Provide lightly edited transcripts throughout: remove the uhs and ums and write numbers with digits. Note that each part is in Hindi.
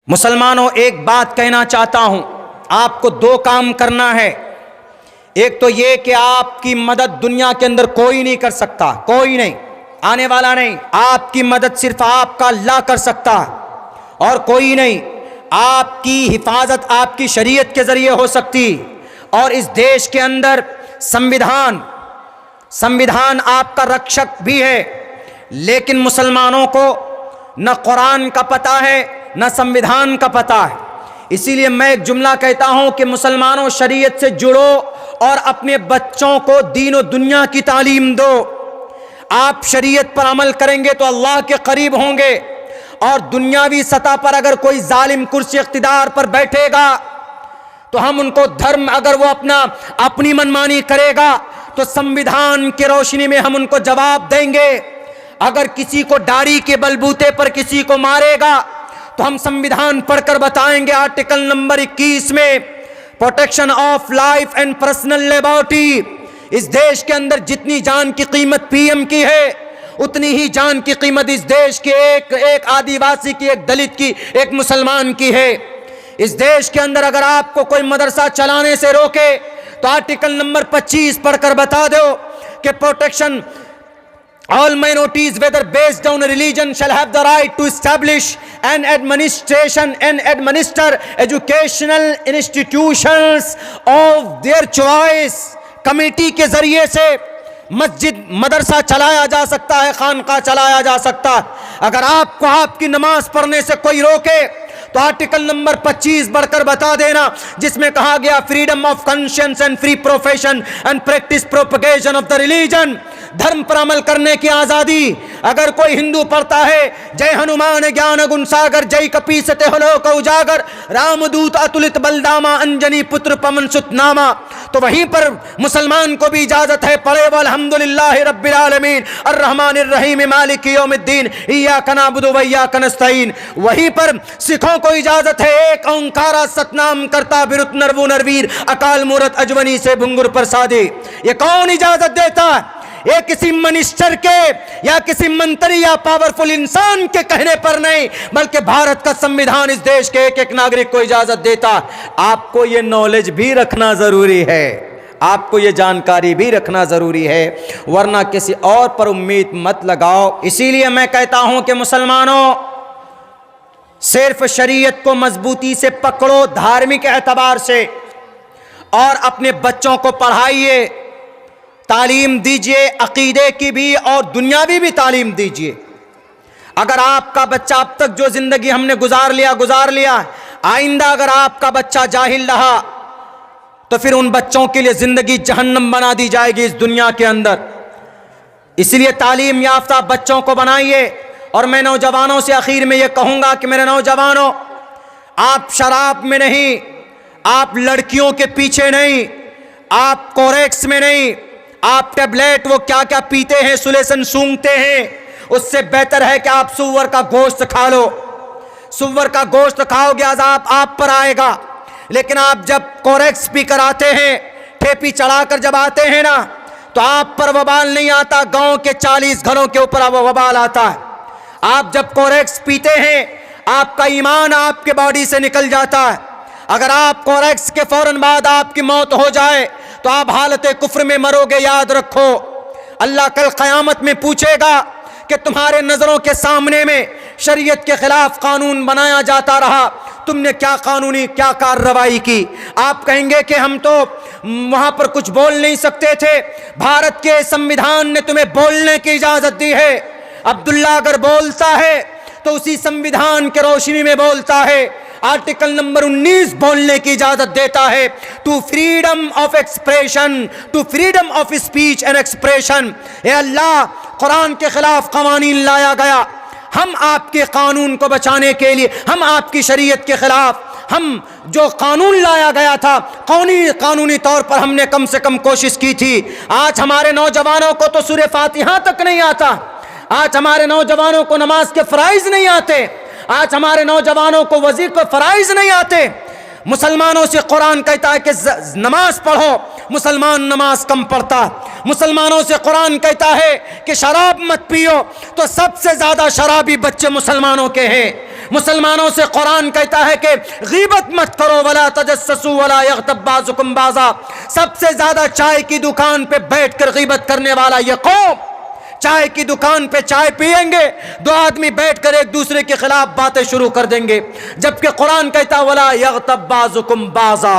मुसलमानों, एक बात कहना चाहता हूं, आपको दो काम करना है। एक तो ये कि आपकी मदद दुनिया के अंदर कोई नहीं कर सकता, कोई नहीं, आने वाला नहीं। आपकी मदद सिर्फ आपका अल्लाह कर सकता है और कोई नहीं। आपकी हिफाजत आपकी शरीयत के जरिए हो सकती। और इस देश के अंदर संविधान आपका रक्षक भी है, लेकिन मुसलमानों को न कुरान का पता है न संविधान का पता है। इसीलिए मैं एक जुमला कहता हूं कि मुसलमानों, शरीयत से जुड़ो और अपने बच्चों को दीन और दुनिया की तालीम दो। आप शरीयत पर अमल करेंगे तो अल्लाह के करीब होंगे। और दुनियावी सतह पर अगर कोई जालिम कुर्सी इख्तिदार पर बैठेगा तो हम उनको धर्म, अगर वो अपनी मनमानी करेगा तो संविधान की रोशनी में हम उनको जवाब देंगे। अगर किसी को दाढ़ी के बलबूते पर किसी को मारेगा तो हम संविधान पढ़कर बताएंगे, आर्टिकल नंबर 21 में protection of life and personal liberty. इस देश के अंदर जितनी जान की कीमत पीएम की है, उतनी ही जान की कीमत इस देश के एक आदिवासी की, एक दलित की, एक मुसलमान की है। इस देश के अंदर अगर आपको कोई मदरसा चलाने से रोके तो आर्टिकल नंबर 25 पढ़कर बता दो कि protection all minorities whether based on religion shall have the right to establish and administer educational institutions of their choice। Committee के जरिए से मस्जिद, मदरसा चलाया जा सकता है, खानका चलाया जा सकता है। अगर आपको आपकी नमाज पढ़ने से कोई रोके तो आर्टिकल नंबर 25 बढ़कर बता देना, जिसमें कहा गया freedom of conscience and free profession and practice propagation of the religion. धर्म पर अमल करने की आजादी। अगर कोई हिंदू पढ़ता है जय हनुमान ज्ञान गुण सागर, जय कपीसते हलोक उजागर, रामदूत अतुलित बलदामा, अंजनी पुत्र पवन सुत नामा, तो वहीं पर मुसलमान को भी इजाजत है पढ़े अल्हम्दुलिल्लाहि रब्बिल आलमीन अर्रहमानिर रहीम मालिक यौमिद्दीन इय्याका नअबुदु व इय्याका नस्तईन। वहीं पर सिखों को इजाजत है एक ओंकारा सतनाम करता बिरुत नरवु नरवीर अकाल मूरत अजवनी से भुंगुर प्रसादी। ये कौन इजाजत देता है? ये किसी मिनिस्टर के या किसी मंत्री या पावरफुल इंसान के कहने पर नहीं, बल्कि भारत का संविधान इस देश के एक एक नागरिक को इजाजत देता। आपको ये नॉलेज भी रखना जरूरी है, आपको ये जानकारी भी रखना जरूरी है, वरना किसी और पर उम्मीद मत लगाओ। इसीलिए मैं कहता हूं कि मुसलमानों, सिर्फ शरीयत को मजबूती से पकड़ो धार्मिक एतबार से, और अपने बच्चों को पढ़ाइए, तालीम दीजिए, अकीदे की भी और दुनियावी भी तालीम दीजिए। अगर आपका बच्चा अब तक जो जिंदगी हमने गुजार लिया, आइंदा अगर आपका बच्चा जाहिल रहा तो फिर उन बच्चों के लिए जिंदगी जहन्नम बना दी जाएगी इस दुनिया के अंदर। इसलिए तालीम याफ्ता बच्चों को बनाइए। और मैं नौजवानों से आखिर में यह कहूंगा कि मेरे नौजवानों, आप शराब में नहीं, आप लड़कियों के पीछे नहीं, आप कोरेक्स में नहीं, आप टैबलेट वो क्या क्या पीते हैं, सुलेसन सूंघते हैं, उससे बेहतर है कि आप सुअर का गोश्त खा लो। सुअर का गोश्त खाओगे अज़ाब आप पर आएगा। लेकिन आप जब कोरेक्स पी कर आते हैं, ठेपी चढ़ाकर जब आते हैं ना, तो आप पर वबाल नहीं आता, गांव के 40 घरों के ऊपर वबाल आता है। आप जब कोरेक्स पीते हैं, आपका ईमान आपके बॉडी से निकल जाता है। अगर आप कोरेक्स के फौरन बाद आपकी मौत हो जाए तो आप हालत कुफ्र में मरोगे। याद रखो, अल्लाह कल क़यामत में पूछेगा कि तुम्हारे नजरों के सामने में शरीयत के खिलाफ कानून बनाया जाता रहा, तुमने क्या कार्रवाई की? आप कहेंगे कि हम तो वहां पर कुछ बोल नहीं सकते थे, भारत के संविधान ने तुम्हें बोलने की इजाजत दी है। अब्दुल्ला अगर बोलता है तो उसी संविधान के रोशनी में बोलता है। आर्टिकल नंबर 19 बोलने की इजाजत देता है, to freedom of expression, to freedom of speech and expression. ये अल्लाह, कुरान के खिलाफ कवानीन लाया गया, हम आपके कानून को बचाने के लिए, हम आपकी शरीयत के खिलाफ, हम जो कानून लाया गया था कानूनी तौर पर हमने कम से कम कोशिश की थी। आज हमारे नौजवानों को तो सूरह फातिहा तक नहीं आता, आज हमारे नौजवानों को नमाज के फराइज नहीं आते, आज हमारे नौजवानों को वजीफे फराइज नहीं आते। मुसलमानों से कुरान कहता है कि नमाज पढ़ो, मुसलमान नमाज कम पढ़ता। मुसलमानों से कुरान कहता है कि शराब मत पियो, तो सबसे ज़्यादा शराबी बच्चे मुसलमानों के हैं। मुसलमानों से कुरान कहता है कि गीबत मत करो, वला तजस्ससु वला यग़्तब बाज़ुकुम बाज़ा। सबसे ज़्यादा चाय की दुकान पे बैठकर गीबत करने वाला ये कौम, चाय की दुकान पे चाय पिएंगे, दो आदमी बैठकर एक दूसरे के खिलाफ बातें शुरू कर देंगे, जबकि कुरान कहता वला यग़्तब बाज़ुकुम बाज़ा,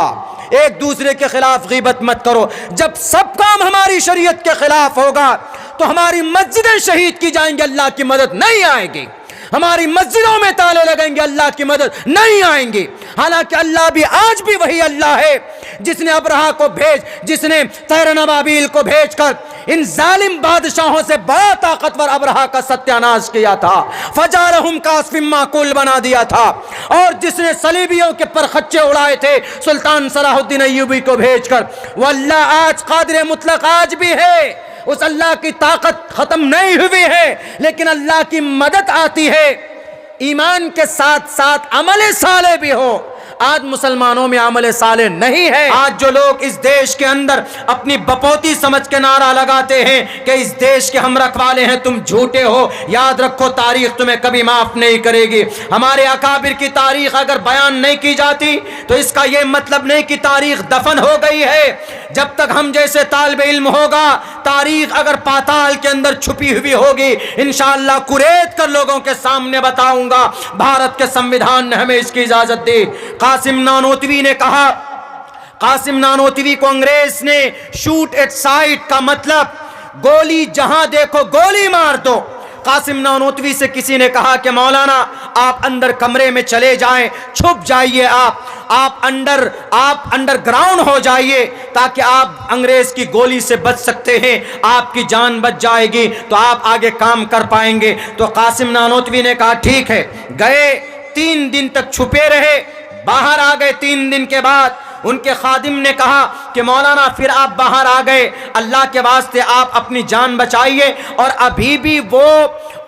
एक दूसरे के खिलाफ गीबत मत करो। जब सब काम हमारी शरीयत के खिलाफ होगा तो हमारी मस्जिदें शहीद की जाएंगी, अल्लाह की मदद नहीं आएगी। हमारी मस्जिदों में ताले लगेंगे, अल्लाह की मदद नहीं आएंगी। हालांकि अल्लाह भी आज भी वही अल्लाह है जिसने अब्रहा को जिसने तैर अबाबील को भेजकर इन जालिम बादशाहों से बड़ा ताकतवर अब्रहा का सत्यानाश किया था, फजारहुम कास्फिम माकुल बना दिया था, और जिसने सलीबियों के परखच्चे उड़ाए थे सुल्तान सलाहुद्दीन अय्यूबी को भेजकर, वो अल्लाह आज कादिर मुतलक आज भी है। उस अल्लाह की ताकत खत्म नहीं हुई है, लेकिन अल्लाह की मदद आती है ईमान के साथ साथ अमल साले भी हो। आज मुसलमानों में अमल साले नहीं है। आज जो लोग इस देश के अंदर अपनी बपोती समझ के नारा लगाते हैं कि इस देश के हम रखवाले हैं, तुम झूठे हो। याद रखो, तारीख तुम्हें कभी माफ नहीं करेगी। हमारे अकाबिर की तारीख अगर बयान नहीं की जाती तो इसका यह मतलब नहीं कि तारीख दफन हो गई है। जब तक हम जैसे तालिब इल्म होगा, तारीख अगर पाताल के अंदर छुपी हुई होगी, इंशाअल्लाह कुरेद कर लोगों के सामने बताऊंगा। भारत के संविधान ने हमें इसकी इजाजत दी। कासिम नानोतवी ने कहा, कासिम नानोतवी को अंग्रेज ने शूट एट साइट का मतलब गोली जहां देखो गोली मार दो। कासिम नानोतवी से किसी ने कहा कि मौलाना आप अंदर कमरे में चले जाएं, छुप जाइए, आप अंडरग्राउंड हो जाइए ताकि आप अंग्रेज की गोली से बच सकते हैं, आपकी जान बच जाएगी तो आप आगे काम कर पाएंगे। तो कासिम नानोतवी ने कहा ठीक है। गए, 3 दिन तक छुपे रहे, बाहर आ गए। 3 दिन के बाद उनके खादिम ने कहा कि मौलाना फिर आप बाहर आ गए, अल्लाह के वास्ते आप अपनी जान बचाइए। और अभी भी वो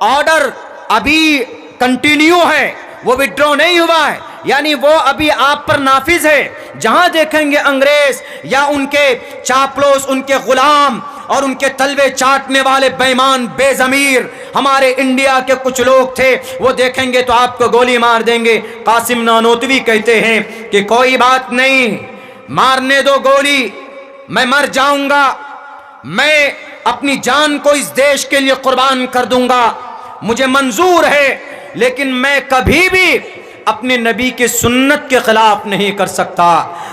ऑर्डर अभी कंटिन्यू है, वो विड्रॉ नहीं हुआ है, यानी वो अभी आप पर नाफिज है। जहां देखेंगे अंग्रेज या उनके चापलूस, उनके गुलाम और उनके तलवे चाटने वाले बेईमान बेजमीर हमारे इंडिया के कुछ लोग थे, वो देखेंगे तो आपको गोली मार देंगे। कासिम नानोतवी कहते हैं कि कोई बात नहीं, मारने दो गोली, मैं मर जाऊंगा, मैं अपनी जान को इस देश के लिए कुर्बान कर दूंगा, मुझे मंजूर है, लेकिन मैं कभी भी अपने नबी की सुन्नत के खिलाफ नहीं कर सकता।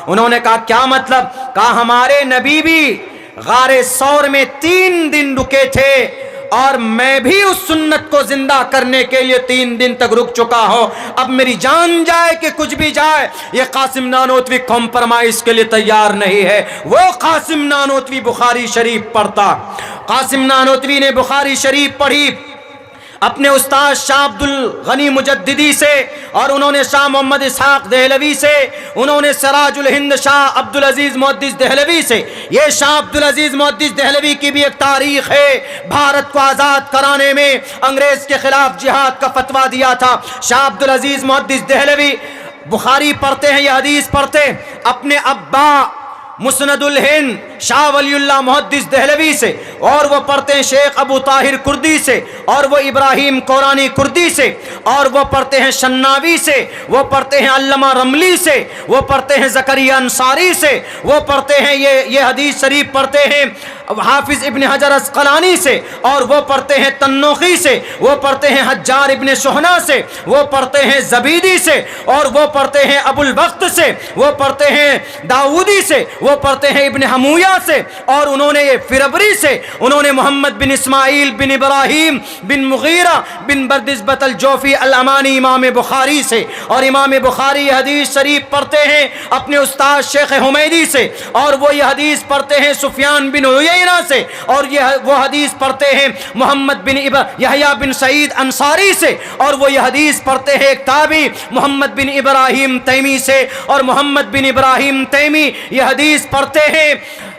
उन्होंने कहा क्या मतलब? कहा हमारे नबी भी गारे सौर में 3 दिन रुके थे और मैं भी उस सुन्नत को जिंदा करने के लिए 3 दिन तक रुक चुका हूं। अब मेरी जान जाए कि कुछ भी जाए, ये कासिम नानोतवी कॉम्प्रोमाइज के लिए तैयार नहीं है। वो कासिम नानोतवी बुखारी शरीफ पढ़ता। कासिम नानोतवी ने बुखारी शरीफ पढ़ी अपने उस्ताद शाह अब्दुल गनी मुजद्दिदी से, और उन्होंने शाह मोहम्मद इसहाक देहलवी से, उन्होंने सिराजुल हिंद शाह अब्दुल अजीज मुहद्दिस देहलवी से। ये शाह अब्दुल अजीज मुहद्दिस देहलवी की भी एक तारीख है। भारत को आज़ाद कराने में अंग्रेज के खिलाफ जिहाद का फतवा दिया था। शाह अब्दुल अजीज मुहद्दिस देहलवी बुखारी पढ़ते हैं, यह हदीस पढ़ते अपने अब्बा मुस्नदुल हिंद शाह वलीउल्लाह मुहद्दिस देहलवी से, और वो पढ़ते हैं शेख अबू ताहिर कुर्दी से, और वो इब्राहिम कोरानी कुर्दी से, और वो पढ़ते हैं शन्नावी से, वो पढ़ते हैं अल्लमा रमली से, वो पढ़ते हैं ज़करिया अंसारी से, वो पढ़ते हैं ये हदीस शरीफ पढ़ते हैं हाफिज इब्न हजर अस्कलानी से, और वो पढ़ते हैं तन्नोखी से, वो पढ़ते हैं हज्जार इब्न सोहना से, वो पढ़ते हैं जबीदी से, और वो पढ़ते हैं अबुल वक्त से, वो पढ़ते हैं दाऊदी से, वो पढ़ते हैं इब्न हमूया से, और उन्होंने ये फिरबरी से, उन्होंने मोहम्मद बिन इस्माइल बिन इब्राहिम बिन मुगीरा बिन बरदिस्बत अल जोफी अल अमानी इमाम बुखारी से, और इमाम बुखारी हदीस शरीफ पढ़ते हैं अपने उस्ताद शेख हुमैदी से, और वो ये हदीस पढ़ते हैं सुफियान बिन उयैना से, और ये वो हदीस पढ़ते हैं मोहम्मद बिन यहया बिन सईद अंसारी से, और वो ये हदीस पढ़ते हैं एक ताबी मोहम्मद बिन इब्राहिम तैमी से, और मोहम्मद बिन इब्राहिम तैमी ये हदीस पढ़ते हैं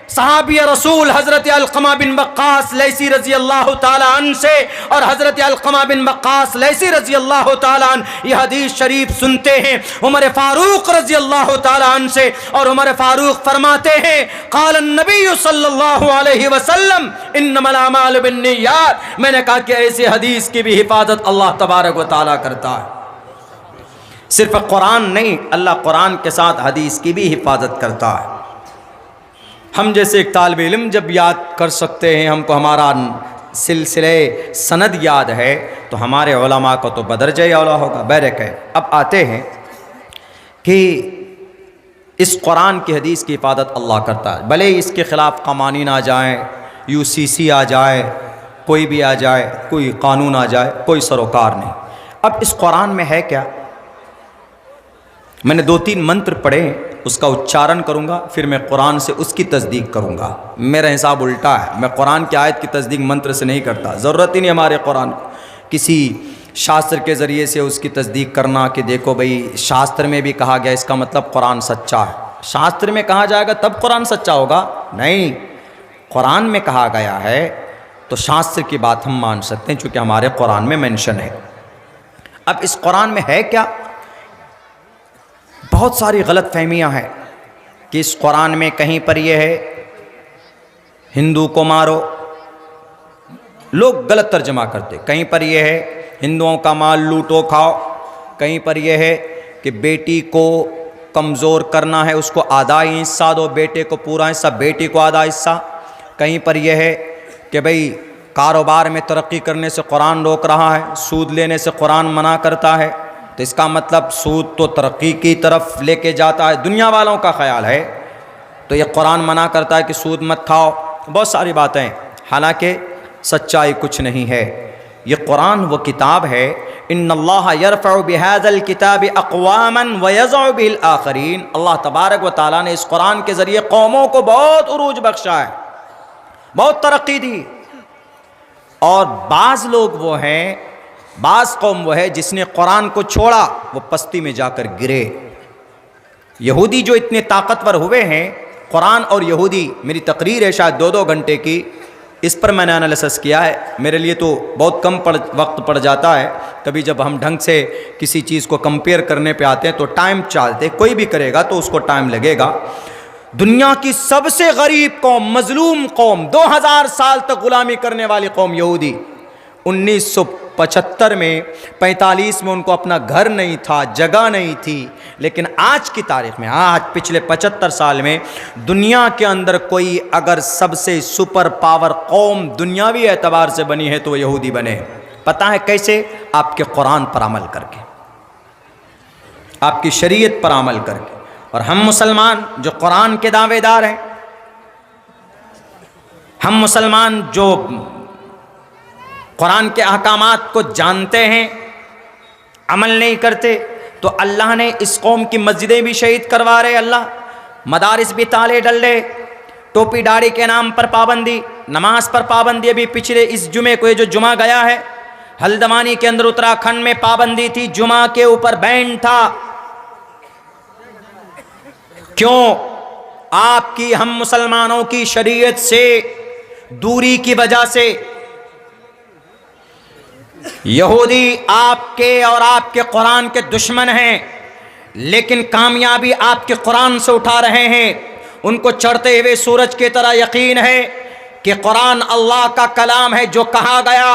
सहाबी रसूल हज़रत अलक़मा बिन वक्कास लैसी रज़ी अल्लाह ताला अन्हु से और हज़रत अलक़मा बिन वक्कास लैसी रज़ी अल्लाह ताला अन्हु ये हदीस शरीफ सुनते हैं उमर फ़ारूक रज़ी अल्लाह ताला अन्हु से, और उमर फ़ारूक फरमाते हैं क़ाल नबी सल्लल्लाहु अलैहि वसल्लम इन्नमल अमालु बिन्निय्यात। मैंने कहा कि ऐसी हदीस की भी हिफाजत अल्लाह तबारक व तआला करता है। सिर्फ कुरान नहीं, अल्लाह कुरान के साथ हदीस की भी हिफाजत करता है। हम जैसे एक तालिब इल्म जब याद कर सकते हैं, हमको हमारा सिलसिले सनद याद है, तो हमारे उलमा को तो बदरजे औला होगा। बैरक है। अब आते हैं कि इस कुरान की हदीस की हिफाजत अल्लाह करता है, भले इसके ख़िलाफ़ क़वानीन आ जाएँ, UCC आ जाए, कोई भी आ जाए, कोई कानून आ जाए, कोई सरोकार नहीं। अब इस कुरान में है क्या? मैंने 2-3 मंत्र पढ़े, उसका उच्चारण करूँगा, फिर मैं कुरान से उसकी तस्दीक करूँगा। मेरा हिसाब उल्टा है, मैं कुरान की आयत की तस्दीक मंत्र से नहीं करता। ज़रूरत ही नहीं हमारे कुरान को किसी शास्त्र के ज़रिए से उसकी तस्दीक करना कि देखो भाई शास्त्र में भी कहा गया, इसका मतलब कुरान सच्चा है। शास्त्र में कहा जाएगा तब कुरान सच्चा होगा? नहीं, कुरान में कहा गया है तो शास्त्र की बात हम मान सकते हैं, चूँकि हमारे कुरान में मेंशन है। अब इस कुरान में है क्या? बहुत सारी गलत फहमियाँ हैं कि इस कुरान में कहीं पर यह है हिंदू को मारो, लोग गलत तर्जमा करते। कहीं पर यह है हिंदुओं का माल लूटो खाओ, कहीं पर यह है कि बेटी को कमज़ोर करना है, उसको आधा ही हिस्सा दो, बेटे को पूरा हिस्सा, बेटी को आधा हिस्सा। कहीं पर यह है कि भाई कारोबार में तरक्की करने से कुरान रोक रहा है, सूद लेने से कुरान मना करता है। तो इसका मतलब सूद तो तरक्की की तरफ लेके जाता है, दुनिया वालों का ख्याल है, तो ये कुरान मना करता है कि सूद मत खाओ। बहुत सारी बातें, हालांकि सच्चाई कुछ नहीं है। ये कुरान वो किताब है, इन्नल्लाह यरफ़उ बिहाज़ल किताबि अक़वामन व यज़उ बिल आख़रीन। अल्लाह तबारक व तआला ने इस कुरान के ज़रिए कौमों को बहुत उरूज बख्शा है, बहुत तरक्की दी। और बाज़ लोग वो हैं, बाज़ कौम वो है जिसने कुरान को छोड़ा, वो पस्ती में जाकर गिरे। यहूदी जो इतने ताकतवर हुए हैं, कुरान और यहूदी, मेरी तकरीर है शायद 2-2 घंटे की, इस पर मैंने एनालिसिस किया है। मेरे लिए तो बहुत कम वक्त पड़ जाता है, कभी जब हम ढंग से किसी चीज़ को कंपेयर करने पे आते हैं तो टाइम चाहते, कोई भी करेगा तो उसको टाइम लगेगा। दुनिया की सबसे गरीब कौम, मजलूम कौम, 2000 साल तक गुलामी करने वाली कौम यहूदी, 1975 में 45 में उनको अपना घर नहीं था, जगह नहीं थी, लेकिन आज की तारीख में, आज पिछले 75 साल में दुनिया के अंदर कोई अगर सबसे सुपर पावर कौम दुनियावी एतबार से बनी है तो वो यहूदी बने। पता है कैसे? आपके कुरान पर अमल करके, आपकी शरीयत पर अमल करके। और हम मुसलमान जो कुरान के दावेदार हैं, हम मुसलमान जो कुरान के अहकामात को जानते हैं, अमल नहीं करते, तो अल्लाह ने इस कौम की मस्जिदें भी शहीद करवा रहे, अल्लाह मदारिस भी ताले डल रहे, टोपी दाढ़ी के नाम पर पाबंदी, नमाज पर पाबंदी। अभी पिछले इस जुमे को, ये जो जुमा गया है, हल्द्वानी के अंदर उत्तराखंड में पाबंदी थी, जुमा के ऊपर बैन था। क्यों? आपकी, हम मुसलमानों की शरीयत से दूरी की वजह से। यहूदी आपके और आपके कुरान के दुश्मन हैं, लेकिन कामयाबी आपके कुरान से उठा रहे हैं। उनको चढ़ते हुए सूरज की तरह यकीन है कि कुरान अल्लाह का कलाम है, जो कहा गया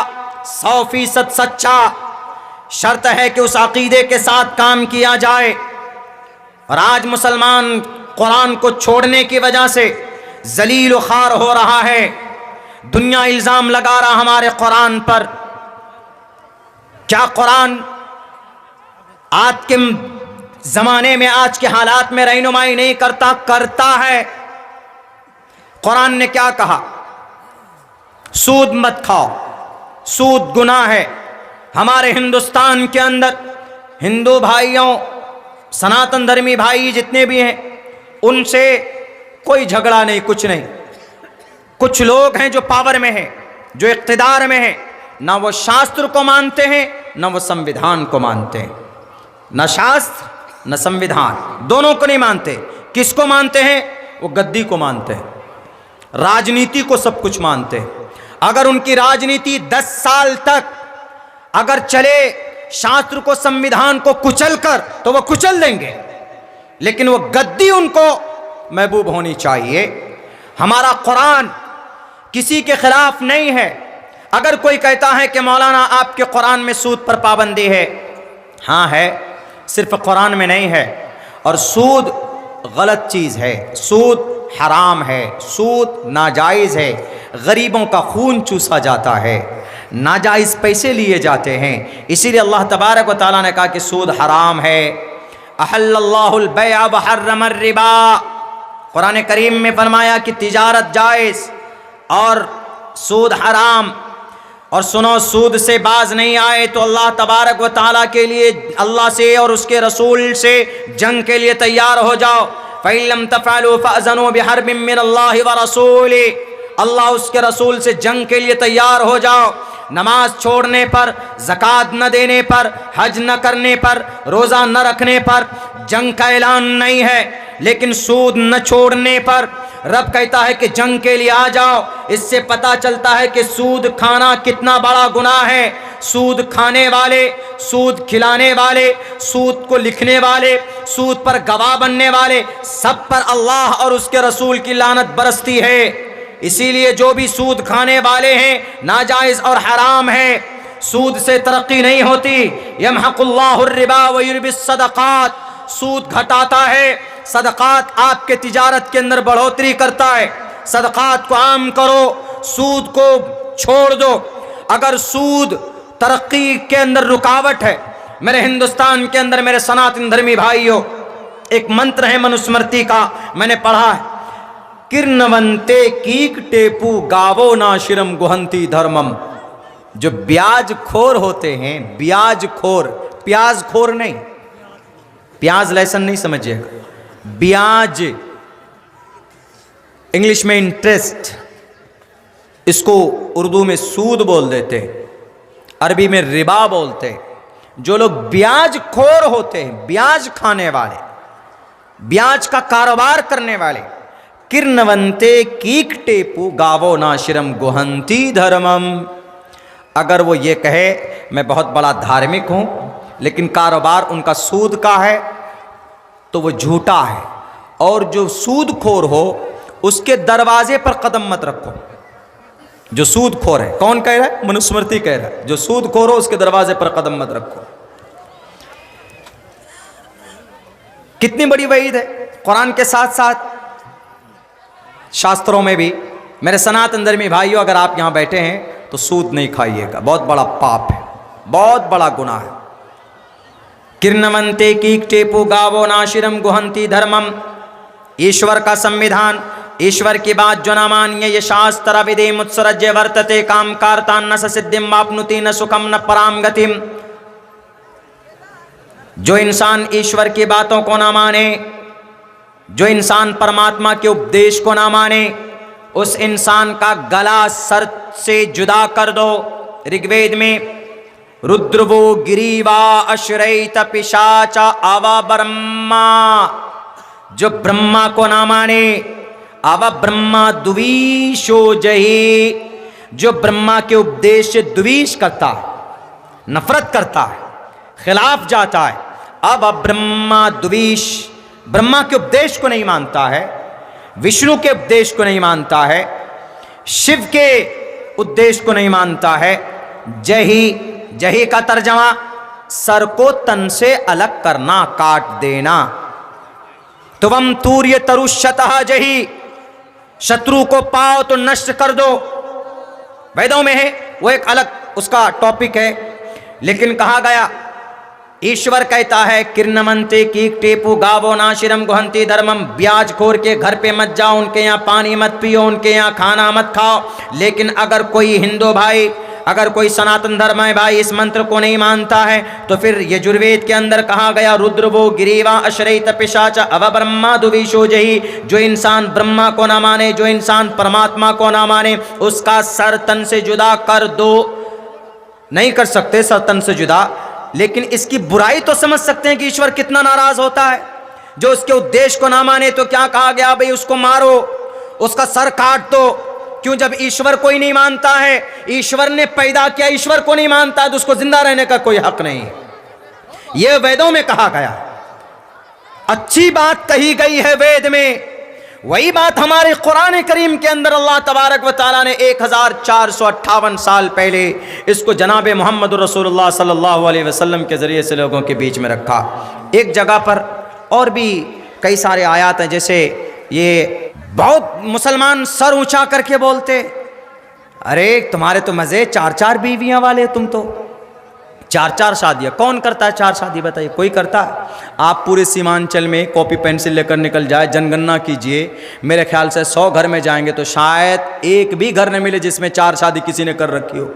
100% सच्चा। शर्त है कि उस अकीदे के साथ काम किया जाए। और आज मुसलमान कुरान को छोड़ने की वजह से जलील ख़ार हो रहा है। दुनिया इल्ज़ाम लगा रहा हमारे कुरान पर। क्या कुरान आज के ज़माने में, आज के हालात में रहनुमाई नहीं करता? करता है। कुरान ने क्या कहा? सूद मत खाओ, सूद गुनाह है। हमारे हिंदुस्तान के अंदर हिंदू भाइयों, सनातन धर्मी भाई जितने भी हैं, उनसे कोई झगड़ा नहीं, कुछ नहीं। कुछ लोग हैं जो पावर में हैं, जो इक़्तिदार में हैं, ना वो शास्त्र को मानते हैं, ना वो संविधान को मानते हैं। ना शास्त्र न संविधान, दोनों को नहीं मानते। किसको मानते हैं? वो गद्दी को मानते हैं। राजनीति को सब कुछ मानते हैं। अगर उनकी राजनीति 10 साल तक अगर चले शास्त्र को, संविधान को कुचल कर, तो वह कुचल देंगे, लेकिन वह गद्दी उनको महबूब होनी चाहिए। हमारा कुरान किसी के खिलाफ नहीं है। अगर कोई कहता है कि मौलाना आपके कुरान में सूद पर पाबंदी है, हाँ है, सिर्फ कुरान में नहीं है। और सूद गलत चीज़ है, सूद हराम है, सूद नाजायज़ है, गरीबों का खून चूसा जाता है, नाजायज़ पैसे लिए जाते हैं। इसीलिए अल्लाह तबारक व तआला ने कहा कि सूद हराम है। अहल्लल्लाहुल बैअ व हर्रमर रिबा, कुरान करीम में फरमाया कि तिजारत जायज़ और सूद हराम। और सुनो, सूद से बाज नहीं आए तो अल्लाह तबारक व तआला के लिए, अल्लाह से और उसके रसूल से जंग के लिए तैयार हो जाओ। फ़इल्लम तफ़अलू फ़अज़नू बिहर्बिम मिनल्लाहि व रसूलिही, अल्लाह उसके रसूल से जंग के लिए तैयार हो जाओ। नमाज छोड़ने पर, ज़कात न देने पर, हज न करने पर, रोज़ा न रखने पर जंग का ऐलान नहीं है, लेकिन सूद न छोड़ने पर रब कहता है कि जंग के लिए आ जाओ। इससे पता चलता है कि सूद खाना कितना बड़ा गुनाह है। सूद खाने वाले, सूद खिलाने वाले, सूद को लिखने वाले, सूद पर गवाह बनने वाले, सब पर अल्लाह और उसके रसूल की लानत बरसती है। इसीलिए जो भी सूद खाने वाले हैं, नाजायज़ और हराम है। सूद से तरक्की नहीं होती। यमहकुल्लाहु रिबा व युर्बिस सदक़ात, सूद घटाता है, सदक़ात आपके तिजारत के अंदर बढ़ोतरी करता है। सदक़ात को आम करो, सूद को छोड़ दो। अगर सूद तरक्की के अंदर रुकावट है, मेरे हिंदुस्तान के अंदर मेरे सनातन धर्मी भाइयों, एक मंत्र है मनुस्मृति का, मैंने पढ़ा है, किर्नवंते कीक टेपू गावो नाशिरम गुहंती धर्मम। जो ब्याज खोर होते हैं, ब्याज खोर, प्याज खोर नहीं, प्याज लहसुन नहीं समझिएगा, ब्याज इंग्लिश में इंटरेस्ट, इसको उर्दू में सूद बोल देते हैं, अरबी में रिबा बोलते हैं। जो लोग ब्याज खोर होते हैं, ब्याज खाने वाले, ब्याज का कारोबार करने वाले, किर्नवंते कीक टेपू गावो नाशिरम गुहंती धर्मम। अगर वो ये कहे मैं बहुत बड़ा धार्मिक हूं, लेकिन कारोबार उनका सूद का है, तो वो झूठा है। और जो सूदखोर हो उसके दरवाजे पर कदम मत रखो। जो सूदखोर है, कौन कह रहा है? मनुस्मृति कह रहा है, जो सूदखोर हो उसके दरवाजे पर कदम मत रखो। कितनी बड़ी वईद है। कुरान के साथ साथ शास्त्रों में भी। मेरे सनातन धर्मी भाइयों, अगर आप यहां बैठे हैं तो सूद नहीं खाइएगा, बहुत बड़ा पाप है, बहुत बड़ा गुनाह है। किर्नवंते कीक टेपू गावो नाशिरम गुहंती धर्मम। ईश्वर का संविधान, ईश्वर की बात जो न मानिए, ये शास्त्र विधि मुत्सरज्य वर्तते काम कार्ता न सिद्धिम वापनुति न सुखम न पराम गतिम। जो इंसान ईश्वर की बातों को ना माने, जो इंसान परमात्मा के उपदेश को ना माने, उस इंसान का गला सर से जुदा कर दो। ऋग्वेद में रुद्रवो गिरीवा अश्रैत पिशाचा आवा ब्रह्मा। जो ब्रह्मा को ना माने, आवा ब्रह्मा द्विषो जही। जो ब्रह्मा के उपदेश से द्वेष करता है, नफरत करता है, खिलाफ जाता है, अब ब्रह्मा द्वेष, ब्रह्मा के उपदेश को नहीं मानता है, विष्णु के उपदेश को नहीं मानता है, शिव के उपदेश को नहीं मानता है। जही, जही का तर्जमा सर को तन से अलग करना, काट देना। तुवम तूर्य तरुष्यतः जही, शत्रु को पाओ तो नष्ट कर दो। वेदों में है, वो एक अलग उसका टॉपिक है। लेकिन कहा गया, ईश्वर कहता है किर्नमंते कीक टेपू गावो नाशिरम गुहंती धर्मम। ब्याज खोर के घर पे मत जाओ, उनके यहाँ पानी मत पियो, उनके यहाँ खाना मत खाओ। लेकिन अगर कोई हिंदू भाई, अगर कोई सनातन धर्म है भाई इस मंत्र को नहीं मानता है, तो फिर यजुर्वेद के अंदर कहा गया रुद्रवो गिरीवा अश्रैत पिशाच अव ब्रह्मा दुविशो जही। जो इंसान ब्रह्मा को ना माने, जो इंसान परमात्मा को ना माने, उसका सर तन से जुदा कर दो। नहीं कर सकते सर तन से जुदा, लेकिन इसकी बुराई तो समझ सकते हैं कि ईश्वर कितना नाराज होता है। जो उसके उद्देश्य को ना माने तो क्या कहा गया भाई, उसको मारो, उसका सर काट दो। क्यों? जब ईश्वर को ही नहीं मानता है, ईश्वर ने पैदा किया, ईश्वर को नहीं मानता है, तो उसको जिंदा रहने का कोई हक नहीं है। यह वेदों में कहा गया, अच्छी बात कही गई है वेद में। वही बात हमारे कुरान करीम के अंदर अल्लाह तबारक व तआला ने 1458 साल पहले इसको जनाब मोहम्मद रसूलुल्लाह सल्लल्लाहु अलैहि वसल्लम के ज़रिए से लोगों के बीच में रखा। एक जगह पर और भी कई सारे आयात हैं, जैसे ये बहुत मुसलमान सर ऊंचा करके बोलते, अरे तुम्हारे तो मज़े, 4-4 बीवियां वाले, तुम तो 4-4 शादियाँ। कौन करता है 4 शादी? बताइए, कोई करता है? आप पूरे सीमांचल में कॉपी पेंसिल लेकर निकल जाए, जनगणना कीजिए, मेरे ख्याल से 100 घर में जाएंगे तो शायद एक भी घर न मिले जिसमें 4 शादी किसी ने कर रखी हो।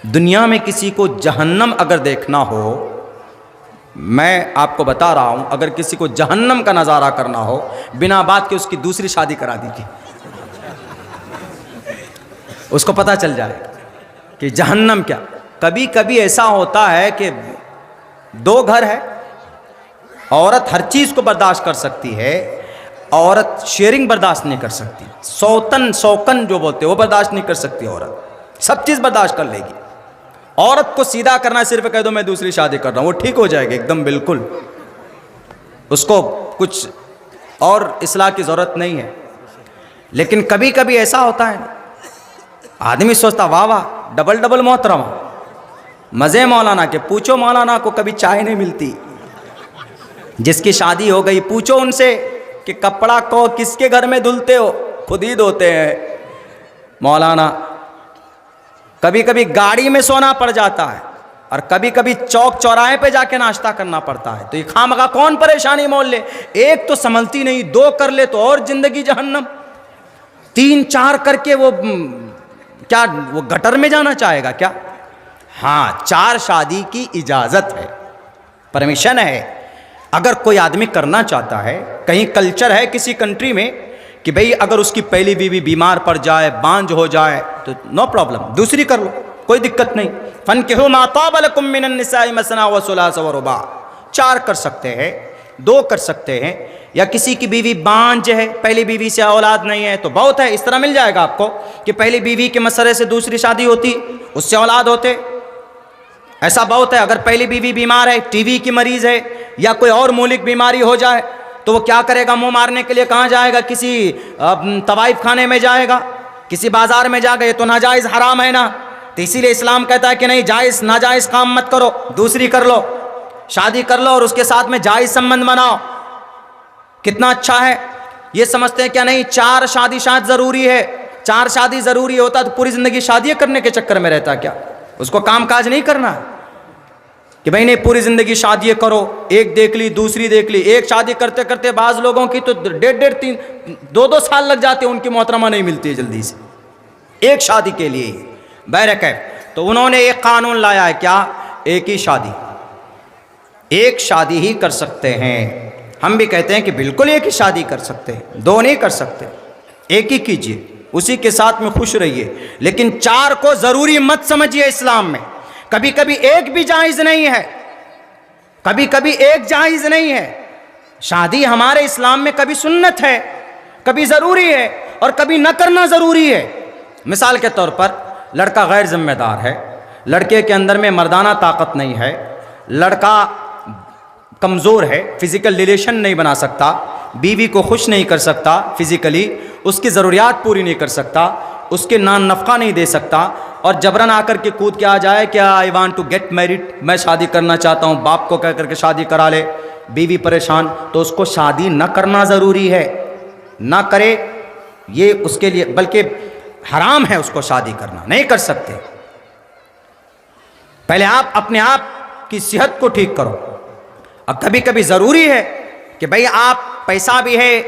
दुनिया में किसी को जहन्नम अगर देखना हो, मैं आपको बता रहा हूं, अगर किसी को जहन्नम का नज़ारा करना हो, बिना बात के उसकी दूसरी शादी करा दीजिए, उसको पता चल जाए कि जहन्नम क्या। कभी कभी ऐसा होता है कि 2 घर है, औरत हर चीज़ को बर्दाश्त कर सकती है, औरत शेयरिंग बर्दाश्त नहीं कर सकती, शौकन जो बोलते हैं वो बर्दाश्त नहीं कर सकती। औरत सब चीज़ बर्दाश्त कर लेगी। औरत को सीधा करना, सिर्फ कह दो मैं दूसरी शादी कर रहा हूँ, वो ठीक हो जाएगी एकदम बिल्कुल, उसको कुछ और इस्लाह की ज़रूरत नहीं है। लेकिन कभी कभी ऐसा होता है, आदमी सोचता वाह वाह डबल मोहतरमा, मज़े मौलाना के। पूछो मौलाना को, कभी चाय नहीं मिलती। जिसकी शादी हो गई पूछो उनसे कि कपड़ा को किसके घर में धुलते हो? खुद ही धोते हैं मौलाना। कभी कभी गाड़ी में सोना पड़ जाता है, और कभी कभी चौक चौराहे पे जाके नाश्ता करना पड़ता है। तो ये खामखा कौन परेशानी मोल ले? एक तो संभलती नहीं, 2 कर ले तो और जिंदगी जहन्नम, 3-4 करके वो क्या वो गटर में जाना चाहेगा क्या? हाँ, 4 शादी की इजाज़त है, परमिशन है। अगर कोई आदमी करना चाहता है, कहीं कल्चर है किसी कंट्री में कि भाई अगर उसकी पहली बीवी बीमार पड़ जाए, बांझ हो जाए, तो नो प्रॉब्लम, दूसरी कर लो, कोई दिक्कत नहीं। फनकिहू मा ताब लकुम मिनन निसाई मसना व सुलास व रुबा, 4 कर सकते हैं, 2 कर सकते हैं। या किसी की बीवी बांझ है, पहली बीवी से औलाद नहीं है, तो बहुत है, इस तरह मिल जाएगा आपको कि पहली बीवी के मसले से दूसरी शादी होती, उससे औलाद होते, ऐसा बहुत है। अगर पहली बीवी बीमार है, टीबी की मरीज़ है, या कोई और मौलिक बीमारी हो जाए, तो वो क्या करेगा? मुंह मारने के लिए कहाँ जाएगा? किसी तवाइफ खाने में जाएगा, किसी बाजार में जाएगा? ये तो नाजायज़ हराम है ना। तो इसीलिए इस्लाम कहता है कि नहीं, जायज़ नाजायज़ काम मत करो, दूसरी कर लो, शादी कर लो और उसके साथ में जायज़ संबंध बनाओ। कितना अच्छा है। ये समझते हैं क्या नहीं 4 शादी शायद ज़रूरी है? 4 शादी ज़रूरी होता तो पूरी ज़िंदगी शादियाँ करने के चक्कर में रहता क्या? उसको काम काज नहीं करना कि भाई नहीं पूरी ज़िंदगी शादियाँ करो, एक देख ली, दूसरी देख ली। एक शादी करते करते बाज़ लोगों की तो 1.5-3-2 साल लग जाते हैं, उनकी मोहतरमा नहीं मिलती है जल्दी से, एक शादी के लिए। बहरकैफ तो उन्होंने एक कानून लाया है, क्या? एक ही शादी, एक शादी ही कर सकते हैं। हम भी कहते हैं कि बिल्कुल एक ही शादी कर सकते हैं, 2 नहीं कर सकते, एक ही कीजिए, उसी के साथ में खुश रहिए। लेकिन 4 को ज़रूरी मत समझिए इस्लाम में। कभी कभी एक भी जायज़ नहीं है, कभी कभी एक जायज़ नहीं है। शादी हमारे इस्लाम में कभी सुन्नत है, कभी ज़रूरी है, और कभी न करना ज़रूरी है। मिसाल के तौर पर लड़का गैर जिम्मेदार है, लड़के के अंदर में मर्दाना ताकत नहीं है, लड़का कमज़ोर है, फिज़िकल रिलेशन नहीं बना सकता, बीवी को खुश नहीं कर सकता फिज़िकली, उसकी ज़रूरियात पूरी नहीं कर सकता, उसके नान नफ़का नहीं दे सकता, और जबरन आकर के कूद के आ जाए क्या I want to get married, मैं शादी करना चाहता हूँ, बाप को कह करके शादी करा ले, बीवी परेशान, तो उसको शादी न करना ज़रूरी है, ना करे ये उसके लिए, बल्कि हराम है उसको शादी करना, नहीं कर सकते। पहले आप अपने आप की सेहत को ठीक करो। अब कभी कभी ज़रूरी है कि भाई आप पैसा भी है,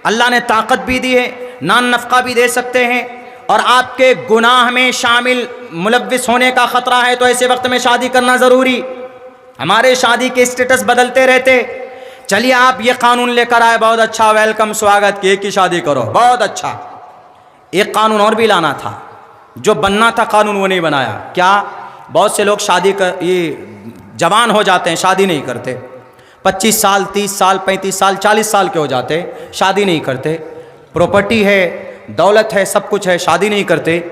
अल्लाह ने ताकत भी दी है, नान नफ़का भी दे सकते हैं, और आपके गुनाह में शामिल मुलव्विस होने का ख़तरा है, तो ऐसे वक्त में शादी करना ज़रूरी। हमारे शादी के स्टेटस बदलते रहते। चलिए आप ये कानून लेकर आए, बहुत अच्छा, वेलकम, स्वागत, कि एक ही शादी करो, बहुत अच्छा। एक कानून और भी लाना था, जो बनना था कानून वो नहीं बनाया। क्या? बहुत से लोग शादी कर, ये जवान हो जाते हैं, शादी नहीं करते, 25 साल, 30 साल, 35 साल, 40 साल के हो जाते, शादी नहीं करते। प्रॉपर्टी है, दौलत है, सब कुछ है, शादी नहीं करते,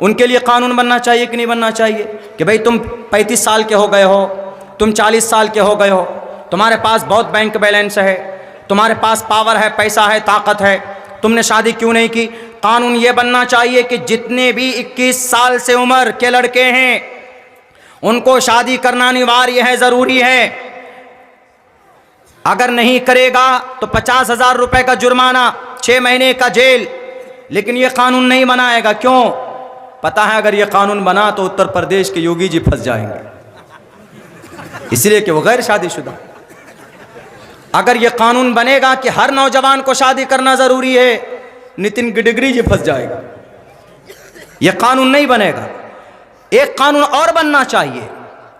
उनके लिए कानून बनना चाहिए कि नहीं बनना चाहिए कि भाई तुम 35 साल के हो गए हो, तुम 40 साल के हो गए हो, तुम्हारे पास बहुत बैंक बैलेंस है, तुम्हारे पास पावर है, पैसा है, ताकत है, तुमने शादी क्यों नहीं की? कानून ये बनना चाहिए कि जितने भी 21 साल से उम्र के लड़के हैं उनको शादी करना अनिवार्य है, ज़रूरी है। अगर नहीं करेगा तो 50,000 रुपए का जुर्माना, 6 महीने का जेल। लेकिन ये कानून नहीं बनाएगा, क्यों? पता है अगर ये कानून बना तो उत्तर प्रदेश के योगी जी फंस जाएंगे, इसलिए कि वो गैर शादीशुदा। अगर ये कानून बनेगा कि हर नौजवान को शादी करना जरूरी है, नितिन गडकरी जी फंस जाएगा। ये कानून नहीं बनेगा। एक कानून और बनना चाहिए,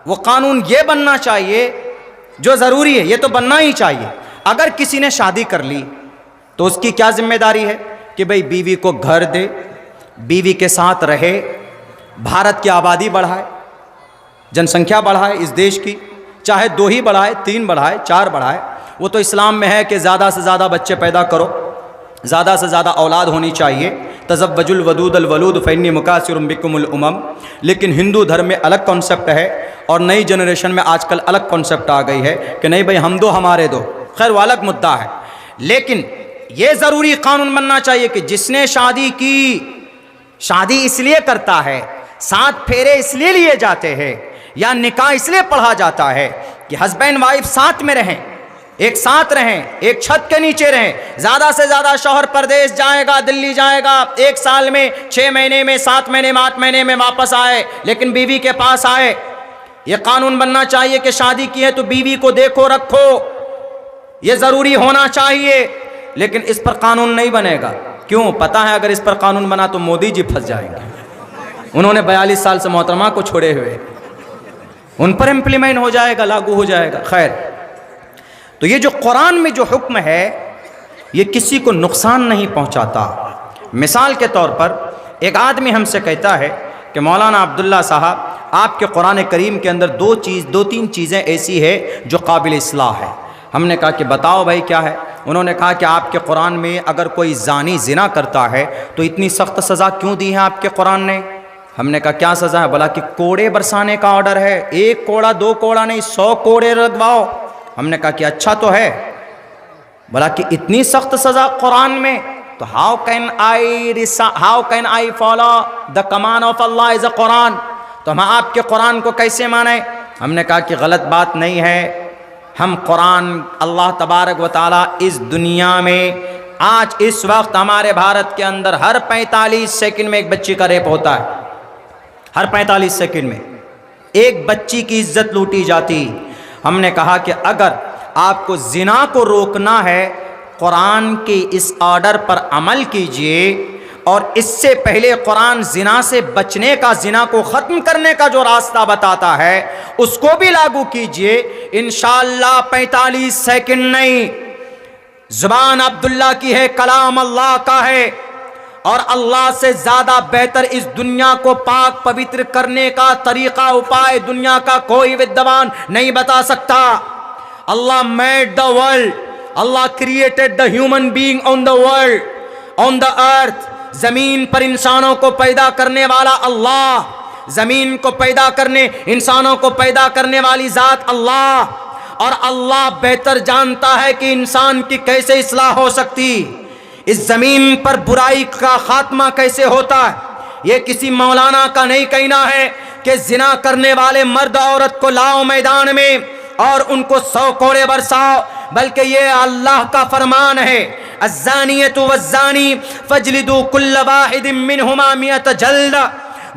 वो कानून ये बनना चाहिए जो जरूरी है, ये तो बनना ही चाहिए। अगर किसी ने शादी कर ली तो उसकी क्या जिम्मेदारी है कि भाई बीवी को घर दे, बीवी के साथ रहे, भारत की आबादी बढ़ाए, जनसंख्या बढ़ाए इस देश की, चाहे 2 ही बढ़ाए, 3 बढ़ाए, 4 बढ़ाए। वो तो इस्लाम में है कि ज़्यादा से ज़्यादा बच्चे पैदा करो, ज़्यादा से ज़्यादा औलाद होनी चाहिए, तज़व्वजुल वदूद अल वलूद फ़इन्नी मुकासिरुम बिकुमुल उमम। लेकिन हिंदू धर्म में अलग कॉन्सेप्ट है और नई जनरेशन में आजकल अलग कॉन्सेप्ट आ गई है कि नहीं भाई हम दो हमारे दो। खैर वो अलग मुद्दा है, लेकिन ये ज़रूरी कानून बनना चाहिए कि जिसने शादी की, शादी इसलिए करता है, 7 फेरे इसलिए लिए जाते हैं या निकाह इसलिए पढ़ा जाता है कि हस्बैंड वाइफ साथ में रहें, एक साथ रहें, एक छत के नीचे रहें। ज़्यादा से ज़्यादा शौहर परदेश जाएगा, दिल्ली जाएगा, 1 साल में, 6 महीने में, 7 महीने में, 8 महीने में वापस आए, लेकिन बीवी के पास आए। यह कानून बनना चाहिए कि शादी की है तो बीवी को देखो, रखो, यह ज़रूरी होना चाहिए। लेकिन इस पर कानून नहीं बनेगा, क्यों? पता है अगर इस पर कानून बना तो मोदी जी फंस जाएंगे। उन्होंने 42 साल से मोहतरमा को छोड़े हुए, उन पर इम्प्लीमेंट हो जाएगा, लागू हो जाएगा। खैर, तो ये जो कुरान में जो हुक्म है ये किसी को नुकसान नहीं पहुंचाता। मिसाल के तौर पर एक आदमी हमसे कहता है कि मौलाना अब्दुल्ला साहब, आपके कुरान करीम के अंदर 2-3 चीज़ें ऐसी है जो काबिल इस्लाह है। हमने कहा कि बताओ भाई क्या है? उन्होंने कहा कि आपके कुरान में अगर कोई जानी जिना करता है तो इतनी सख्त सज़ा क्यों दी है आपके कुरान ने? हमने कहा क्या सज़ा है? बोला कि कोड़े बरसाने का ऑर्डर है, 1 कोड़ा 2 कोड़ा नहीं, 100 कोड़े लगवाओ। हमने कहा कि अच्छा तो है। बोला कि इतनी सख्त सज़ा कुरान में, तो how can I follow the command of Allah is a Quran? तो हम आपके कुरान को कैसे माने? हमने कहा कि गलत बात नहीं है। हम कुरान, अल्लाह तबारक व तआला इस दुनिया में आज इस वक्त हमारे भारत के अंदर हर 45 सेकंड में एक बच्ची का रेप होता है। हर 45 सेकंड में एक बच्ची की इज्जत लूटी जाती। हमने कहा कि अगर आपको जिना को रोकना है, कुरान के इस ऑर्डर पर अमल कीजिए और इससे पहले कुरान जिना से बचने का, जिना को ख़त्म करने का जो रास्ता बताता है उसको भी लागू कीजिए। इंशाअल्लाह 45 सेकंड नहीं, ज़ुबान अब्दुल्ला की है, कलाम अल्लाह का है, और अल्लाह से ज़्यादा बेहतर इस दुनिया को पाक पवित्र करने का तरीक़ा, उपाय दुनिया का कोई विद्वान नहीं बता सकता। Allah made the world, Allah created the human being on the world, on the earth. ज़मीन पर इंसानों को पैदा करने वाला अल्लाह, ज़मीन को पैदा करने, इंसानों को पैदा करने वाली ज़ात अल्लाह। और अल्लाह बेहतर जानता है कि इंसान की कैसे इस्लाह हो सकती, इस ज़मीन पर बुराई का खात्मा कैसे होता है। ये किसी मौलाना का नहीं कहना है कि जिना करने वाले मर्द औरत को लाओ मैदान में और उनको 100 कोड़े बरसाओ, बल्कि ये अल्लाह का फरमान है, अज़्ज़ानियतु वज़्ज़ानी फजलिदू कुल्ल वाहिदिम मिनहुमा मियत जल्द।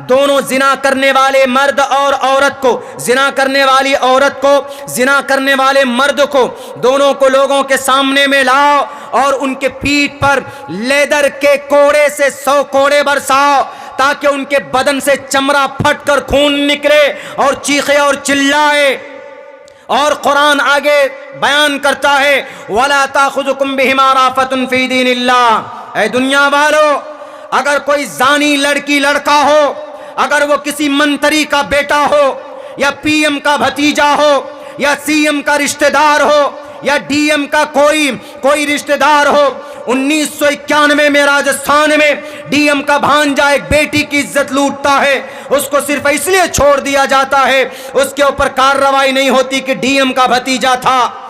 दोनों जिना करने वाले मर्द और औरत को, जिना करने वाली औरत को, जिना करने वाले मर्द को, दोनों को लोगों के सामने में लाओ और उनके पीठ पर लेदर के कोड़े से 100 कोड़े बरसाओ, ताकि उनके बदन से चमड़ा फटकर खून निकले और चीखे और चिल्लाए। और कुरान आगे बयान करता है, वला ताखुजुकुम बिहिमा राफतुन फी दीनिल्लाह। ऐ दुनिया वालों, अगर कोई जानी लड़की लड़का हो, अगर वो किसी मंत्री का बेटा हो या पीएम का भतीजा हो या सीएम का रिश्तेदार हो या डीएम का कोई रिश्तेदार हो, 1991 में राजस्थान में डीएम का भांजा एक बेटी की इज्जत लूटता है, उसको सिर्फ इसलिए छोड़ दिया जाता है, उसके ऊपर कार्रवाई नहीं होती कि डीएम का भतीजा था।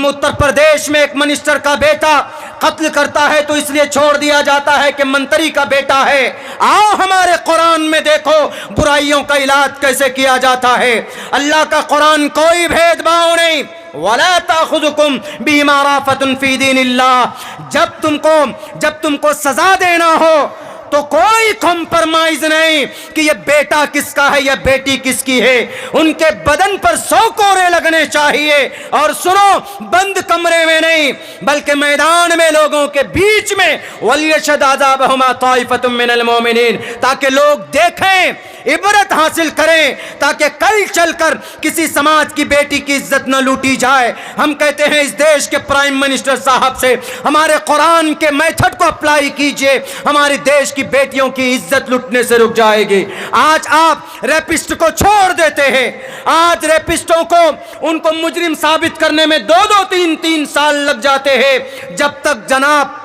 उत्तर प्रदेश में एक मिनिस्टर का बेटा कत्ल करता है तो इसलिए छोड़ दिया जाता है कि मंत्री का बेटा है। आओ हमारे कुरान में देखो बुराइयों का इलाज कैसे किया जाता है। अल्लाह का कुरान कोई भेदभाव नहीं। वला ताखुजुकुम बिमा राफतुन फी दीनिल्लाह, जब तुमको सजा देना हो तो कोई कॉम्प्रोमाइज नहीं कि ये बेटा किसका है, ये बेटी किसकी है। उनके बदन पर 100 कोरे लगने चाहिए, और सुनो, बंद कमरे में नहीं बल्कि मैदान में लोगों के बीच में, वलियशद अज़ाबहुमा ताइफतुम मिनल मोमिनीन, ताकि लोग देखें, इबरत हासिल करें, ताकि कल चलकर किसी समाज की बेटी की इज्जत न लूटी जाए। हम कहते हैं इस देश के प्राइम मिनिस्टर साहब से हमारे कुरान के मेथड को अप्लाई कीजिए, हमारे देश की बेटियों की इज्जत लुटने से रुक जाएगी। आज आप रेपिस्ट को छोड़ देते हैं, आज रेपिस्टों को उनको मुजरिम साबित करने में 2-2, 3-3 साल लग जाते हैं, जब तक जनाब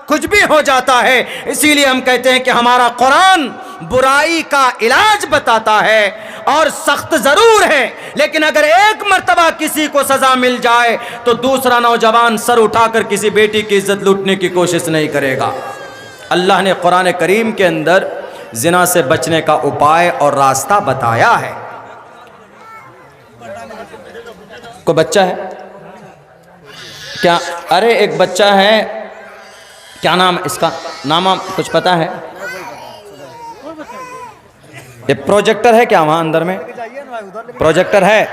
कुछ भी हो जाता है। इसीलिए हम कहते हैं कि हमारा कुरान बुराई का इलाज बताता है और सख्त जरूर है, लेकिन अगर एक मर्तबा किसी को सजा मिल जाए तो दूसरा नौजवान सर उठाकर किसी बेटी की इज्जत लूटने की कोशिश नहीं करेगा। अल्लाह ने कुरान करीम के अंदर जिना से बचने का उपाय और रास्ता बताया है। कोई बच्चा है क्या? अरे एक बच्चा है, क्या नाम इसका? नाम कुछ पता है? ये प्रोजेक्टर है क्या वहां अंदर में? प्रोजेक्टर है।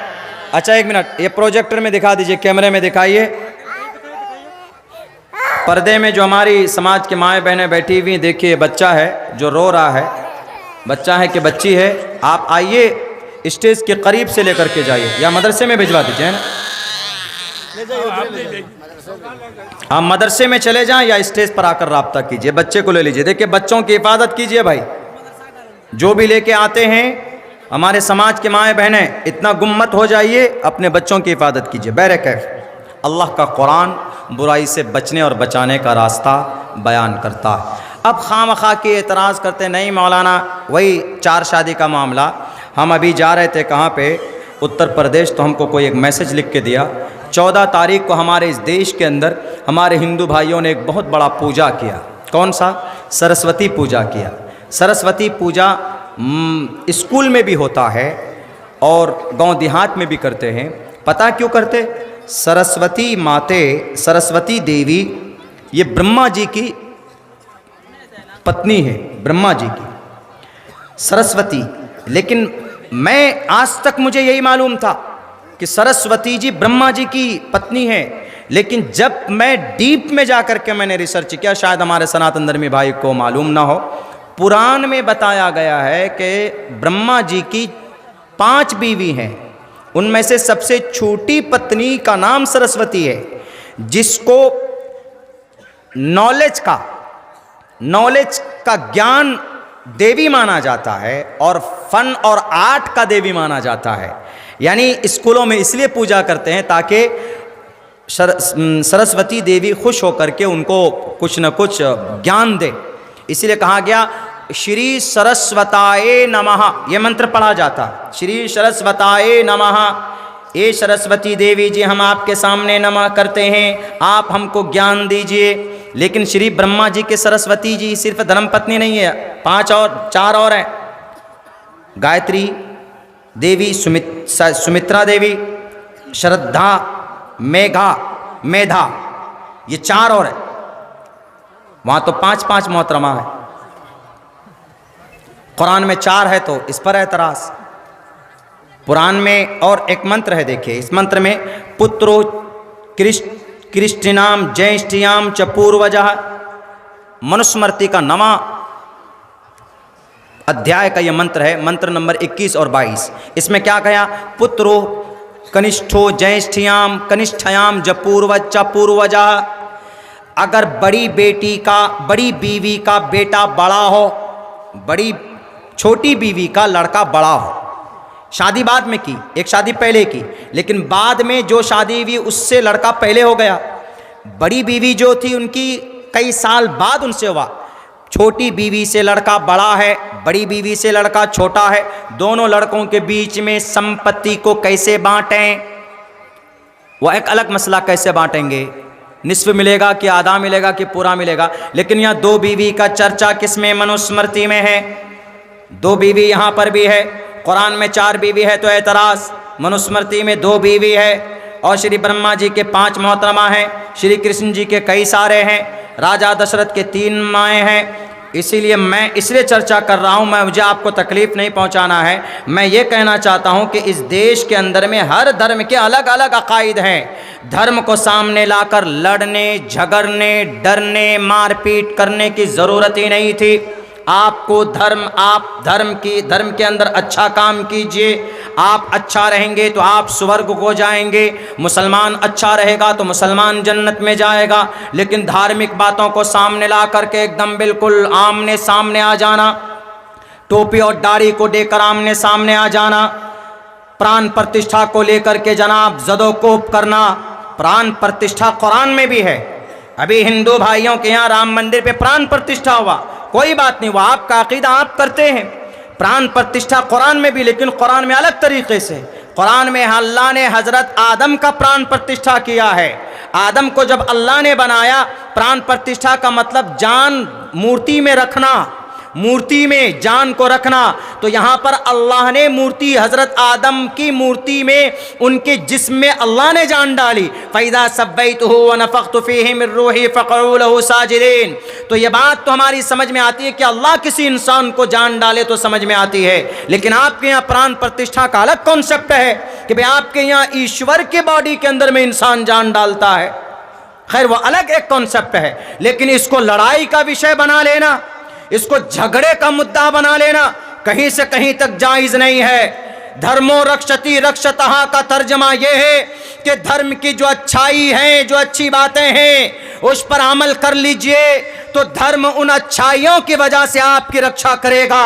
अच्छा एक मिनट, ये प्रोजेक्टर में दिखा दीजिए, कैमरे में दिखाइए। पर्दे में जो हमारी समाज के माएँ बहनें बैठी हुई, देखिए बच्चा है जो रो रहा है, बच्चा है कि बच्ची है। आप आइए, स्टेज के करीब से लेकर के जाइए, या मदरसे में भिजवा दीजिए ना। आप मदरसे में चले जाएं या स्टेज पर आकर राब्ता कीजिए, बच्चे को ले लीजिए। देखिए बच्चों की हिफाजत कीजिए भाई, जो भी लेके आते हैं हमारे समाज के माएँ बहनें, इतना गुम मत हो जाइए, अपने बच्चों की हिफाजत कीजिए। बैरकैफ अल्लाह का कुरान बुराई से बचने और बचाने का रास्ता बयान करता है। अब खामखा के एतराज़ करते नहीं मौलाना, वही 4 शादी का मामला। हम अभी जा रहे थे कहाँ पे, उत्तर प्रदेश, तो हमको कोई एक मैसेज लिख के दिया, 14 तारीख को हमारे इस देश के अंदर हमारे हिंदू भाइयों ने एक बहुत बड़ा पूजा किया। कौन सा? सरस्वती पूजा किया। सरस्वती पूजा स्कूल में भी होता है और गांव देहात में भी करते हैं। पता क्यों करते? सरस्वती माते, सरस्वती देवी ये ब्रह्मा जी की पत्नी है, ब्रह्मा जी की सरस्वती। लेकिन मैं आज तक मुझे यही मालूम था कि सरस्वती जी ब्रह्मा जी की पत्नी है, लेकिन जब मैं डीप में जाकर के मैंने रिसर्च किया, शायद हमारे सनातन धर्मी भाई को मालूम ना हो, पुराण में बताया गया है कि ब्रह्मा जी की 5 बीवी हैं, उनमें से सबसे छोटी पत्नी का नाम सरस्वती है, जिसको नॉलेज का ज्ञान देवी माना जाता है और फन और आर्ट का देवी माना जाता है। यानी स्कूलों में इसलिए पूजा करते हैं ताकि सरस्वती देवी खुश होकर के उनको कुछ न कुछ ज्ञान दे। इसीलिए कहा गया श्री सरस्वताये नमः, ये मंत्र पढ़ा जाता, श्री सरस्वताये नमः। ये सरस्वती देवी जी हम आपके सामने नमः करते हैं, आप हमको ज्ञान दीजिए। लेकिन श्री ब्रह्मा जी के सरस्वती जी सिर्फ धर्मपत्नी नहीं है, 4 और हैं। गायत्री देवी, सुमित्रा देवी, श्रद्धा, मेधा, ये 4 और है। वहाँ तो 5-5 मोहतरमा है, कुरान में 4 है, तो इस पर एतराज़। पुराण में और एक मंत्र है, देखिए इस मंत्र में पुत्रो कृष्टिनाम ज्येष्ठियाम च पूर्वजः, मनुस्मृति का 9वां अध्याय का यह मंत्र है, मंत्र नंबर 21 और 22। इसमें क्या कहा? पुत्रो कनिष्ठो ज्येष्ठियाम कनिष्ठयाम ज पूर्वज च पूर्वजः। अगर बड़ी बीवी का बेटा बड़ा हो, छोटी बीवी का लड़का बड़ा हो, शादी बाद में की, एक शादी पहले की, लेकिन बाद में जो शादी हुई उससे लड़का पहले हो गया। बड़ी बीवी जो थी उनकी कई साल बाद उनसे हुआ। छोटी बीवी से लड़का बड़ा है, बड़ी बीवी से लड़का छोटा है, दोनों लड़कों के बीच में संपत्ति को कैसे बांटें, वह एक अलग मसला, कैसे बांटेंगे, निस्फ मिलेगा कि आधा मिलेगा कि पूरा मिलेगा। लेकिन यहाँ दो बीवी का चर्चा किसमें, मनुस्मृति में है। दो बीवी यहाँ पर भी है, कुरान में 4 बीवी है तो एतराज़, मनुस्मृति में 2 बीवी है। और श्री ब्रह्मा जी के 5 मोहतरमा हैं, श्री कृष्ण जी के कई सारे हैं, राजा दशरथ के 3 माएँ हैं। इसीलिए मैं इसलिए चर्चा कर रहा हूँ, मुझे आपको तकलीफ़ नहीं पहुँचाना है। मैं ये कहना चाहता हूँ कि इस देश के अंदर में हर धर्म के अलग अलग अकायद हैं। धर्म को सामने लाकर लड़ने, झगड़ने, डरने, मारपीट करने की ज़रूरत ही नहीं थी। आपको आप धर्म के अंदर अच्छा काम कीजिए, आप अच्छा रहेंगे तो आप स्वर्ग को जाएंगे, मुसलमान अच्छा रहेगा तो मुसलमान जन्नत में जाएगा। लेकिन धार्मिक बातों को सामने ला करके एकदम बिल्कुल आमने सामने आ जाना, टोपी और दाढ़ी को लेकर आमने सामने आ जाना, प्राण प्रतिष्ठा को लेकर के जनाब जदोकोप करना। प्राण प्रतिष्ठा कुरान में भी है। अभी हिंदू भाइयों के यहाँ राम मंदिर पे प्राण प्रतिष्ठा हुआ, कोई बात नहीं, वो आपका अकीदा आप करते हैं। प्राण प्रतिष्ठा कुरान में भी, लेकिन कुरान में अलग तरीके से। कुरान में अल्लाह ने हज़रत आदम का प्राण प्रतिष्ठा किया है। आदम को जब अल्लाह ने बनाया, प्राण प्रतिष्ठा का मतलब जान मूर्ति में रखना, मूर्ति में जान को रखना। तो यहाँ पर अल्लाह ने मूर्ति, हज़रत आदम की मूर्ति में, उनके जिस्म में अल्लाह ने जान डाली। फ़ैज़ा सव्वैतुहु व नफ़ख़्तु फ़ीहि मिन रूही फ़क़ऊ लहू साजिदीन। तो ये बात तो हमारी समझ में आती है कि अल्लाह किसी इंसान को जान डाले तो समझ में आती है। लेकिन आपके यहाँ प्राण प्रतिष्ठा का अलग कॉन्सेप्ट है कि भाई आपके यहाँ ईश्वर के बॉडी के अंदर में इंसान जान डालता है। खैर, वो अलग एक कॉन्सेप्ट है, लेकिन इसको लड़ाई का विषय बना लेना, इसको झगड़े का मुद्दा बना लेना कहीं से कहीं तक जायज़ नहीं है। धर्मो रक्षति रक्षतः का तर्जमा यह है कि धर्म की जो अच्छाई है, जो अच्छी बातें हैं, उस पर अमल कर लीजिए तो धर्म उन अच्छाइयों की वजह से आपकी रक्षा करेगा।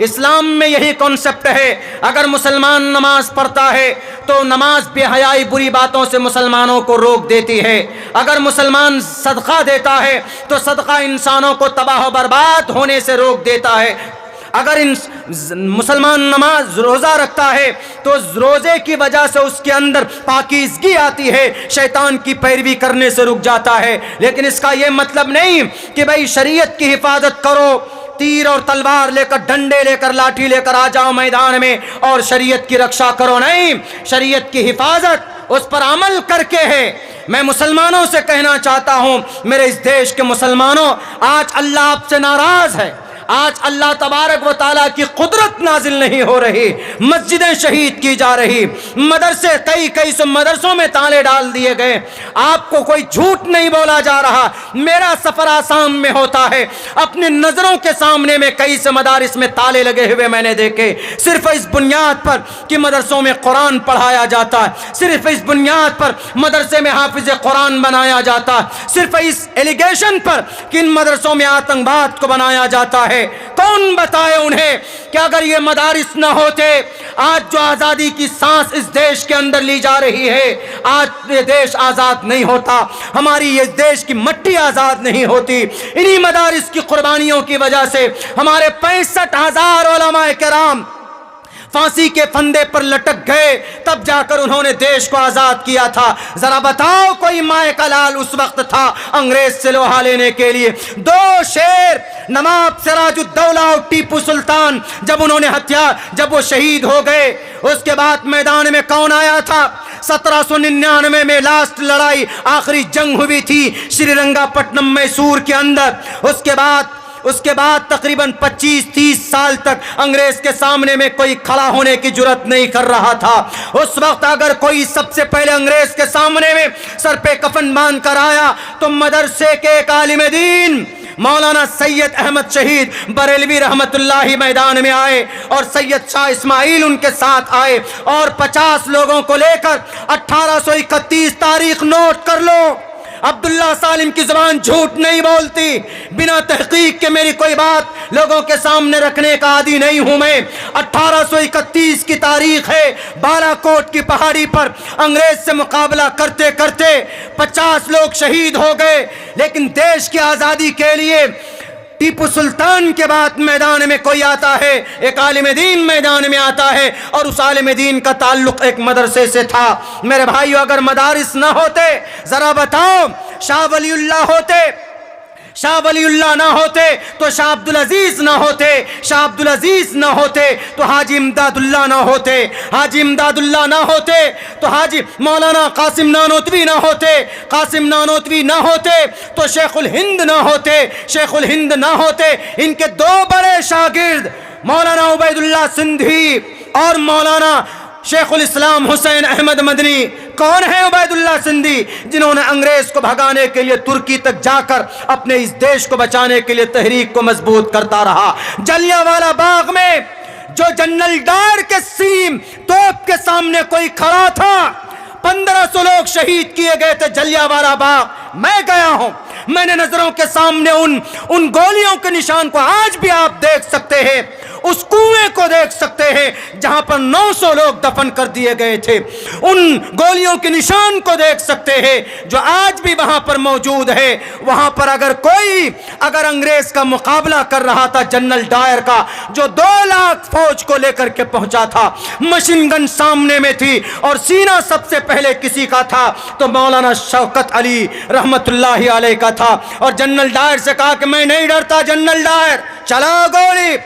इस्लाम में यही कॉन्सेप्ट है। अगर मुसलमान नमाज पढ़ता है तो नमाज बेहयाई बुरी बातों से मुसलमानों को रोक देती है। अगर मुसलमान सदका देता है तो सदका इंसानों को तबाह बर्बाद होने से रोक देता है। अगर मुसलमान नमाज रोज़ा रखता है तो रोज़े की वजह से उसके अंदर पाकीज़गी आती है, शैतान की पैरवी करने से रुक जाता है। लेकिन इसका ये मतलब नहीं कि भाई शरीयत की हिफाजत करो, तीर और तलवार लेकर, डंडे लेकर, लाठी लेकर आ जाओ मैदान में और शरीयत की रक्षा करो। नहीं, शरीयत की हिफाजत उस पर अमल करके है। मैं मुसलमानों से कहना चाहता हूं, मेरे इस देश के मुसलमानों, आज अल्लाह आपसे नाराज है। आज अल्लाह तबारक व ताला की कुदरत नाजिल नहीं हो रही, मस्जिदें शहीद की जा रही, मदरसे कई सौ मदरसों में ताले डाल दिए गए। आपको कोई झूठ नहीं बोला जा रहा। मेरा सफ़र आसाम में होता है, अपनी नज़रों के सामने में कई से मदारिस में ताले लगे हुए मैंने देखे, सिर्फ इस बुनियाद पर कि मदरसों में कुरान पढ़ाया जाता है, सिर्फ इस बुनियाद पर मदरसे में हाफिज़ कुरान बनाया जाता है, सिर्फ इस एलिगेशन पर कि इन मदरसों में आतंकवाद को बनाया जाता है। कौन बताए उन्हें कि अगर ये मदारिस न होते, आज जो आज़ादी की सांस इस देश के अंदर ली जा रही है, आज ये देश आज़ाद नहीं होता, हमारी ये देश की मट्टी आज़ाद नहीं होती। इन्हीं मदारिस की कुर्बानियों की वजह से हमारे 65,000 उलमाए किराम फांसी के फंदे पर लटक गए, तब जाकर उन्होंने देश को आज़ाद किया था। ज़रा बताओ, कोई माए का लाल उस वक्त था अंग्रेज से लोहा लेने के लिए? 2 शेर, नवाब सिराजुद्दौला और टीपू सुल्तान, जब उन्होंने जब वो शहीद हो गए, उसके बाद मैदान में कौन आया था? 1799 में लास्ट लड़ाई, आखिरी जंग हुई थी श्रीरंगापट्टनम मैसूर के अंदर। उसके बाद तकरीबन 25-30 साल तक अंग्रेज के सामने में कोई खड़ा होने की जुर्रत नहीं कर रहा था। उस वक्त अगर कोई सबसे पहले अंग्रेज के सामने में सर पे कफन बांध कर आया तो मदरसे के एक आलिम दीन मौलाना सैयद अहमद शहीद बरेलवी रहमतुल्लाही मैदान में आए और सैयद शाह इस्माइल उनके साथ आए और 50 लोगों को लेकर 1831 तारीख नोट कर लो, अब्दुल्ला सालिम की जुबान झूठ नहीं बोलती। बिना तहकीक के मेरी कोई बात लोगों के सामने रखने का आदी नहीं हूं मैं। 1831 की तारीख है, बालाकोट की पहाड़ी पर अंग्रेज से मुकाबला करते करते 50 लोग शहीद हो गए। लेकिन देश की आजादी के लिए टीपू सुल्तान के बाद मैदान में कोई आता है, एक आलिम दीन मैदान में आता है, और उस आलिम दीन का ताल्लुक एक मदरसे से था। मेरे भाइयों, अगर मदारिस ना होते, जरा बताओ, शाह वलीउल्लाह होते, शाह वलीउल्लाह ना होते तो शाह अब्दुल अजीज ना होते, शाह अब्दुल अजीज ना होते तो हाजी इमदादुल्लाह ना होते, हाजी इमदादुल्लाह ना होते तो हाजी मौलाना कासिम नानोतवी ना होते, कासिम नानोतवी ना होते तो शेखुल हिंद ना होते, शेखुल हिंद ना होते। इनके दो बड़े शागिर्द मौलाना उबैदुल्लाह सिंधी और मौलाना शेखुल इस्लाम हुसैन अहमद मदनी। कौन है उबैदुल्लाह सिंधी? जिन्होंने अंग्रेज को भगाने के लिए तुर्की तक जाकर अपने इस देश को बचाने के लिए तहरीक को मजबूत करता रहा। जलियांवाला बाग में जो जनरल डायर के सीम तोप के सामने कोई खड़ा था, 1500 लोग शहीद किए गए थे जलियांवाला बाग। मैं गया हूं, मैंने नजरों के सामने उन गोलियों के निशान को आज भी आप देख सकते हैं, उस कुएं को देख सकते हैं जहां पर 900 लोग दफन कर दिए गए थे। उन गोलियों के निशान को देख सकते हैं जो आज भी वहां पर मौजूद है। वहां पर अगर अंग्रेज का मुकाबला कर रहा था जनरल डायर का, जो 2 लाख फौज को लेकर के पहुंचा था, मशीन गन सामने में थी और सीना सबसे पहले किसी का था तो मौलाना शौकत अली रहमतुल्लाहि अलैह का था। और जनरल डायर से कहा कि मैं नहीं डरता जनरल डायर, चला गोली।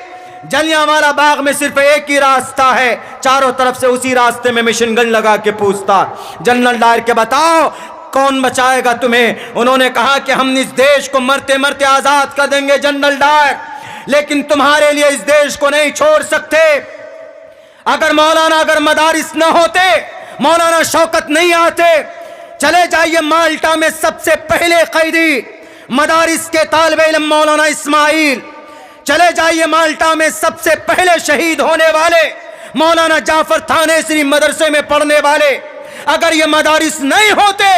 जलियांवाला बाग में सिर्फ एक ही रास्ता है, चारों तरफ से उसी रास्ते में मशीन गन लगा के पूछता जनरल डायर के बताओ कौन बचाएगा तुम्हें? उन्होंने कहा कि हम इस देश को मरते मरते आजाद कर देंगे जनरल डायर, लेकिन तुम्हारे लिए इस देश को नहीं छोड़ सकते। अगर मदारिस ना होते, मौलाना शौकत नहीं आते, चले जाइए माल्टा में सबसे पहले कैदी मदारिस के तालिबे इल्म मौलाना इस्माइल, चले जाइए माल्टा में सबसे पहले शहीद होने वाले मौलाना जाफर थानेसरी मदरसे में पढ़ने वाले। अगर ये मदारिस नहीं होते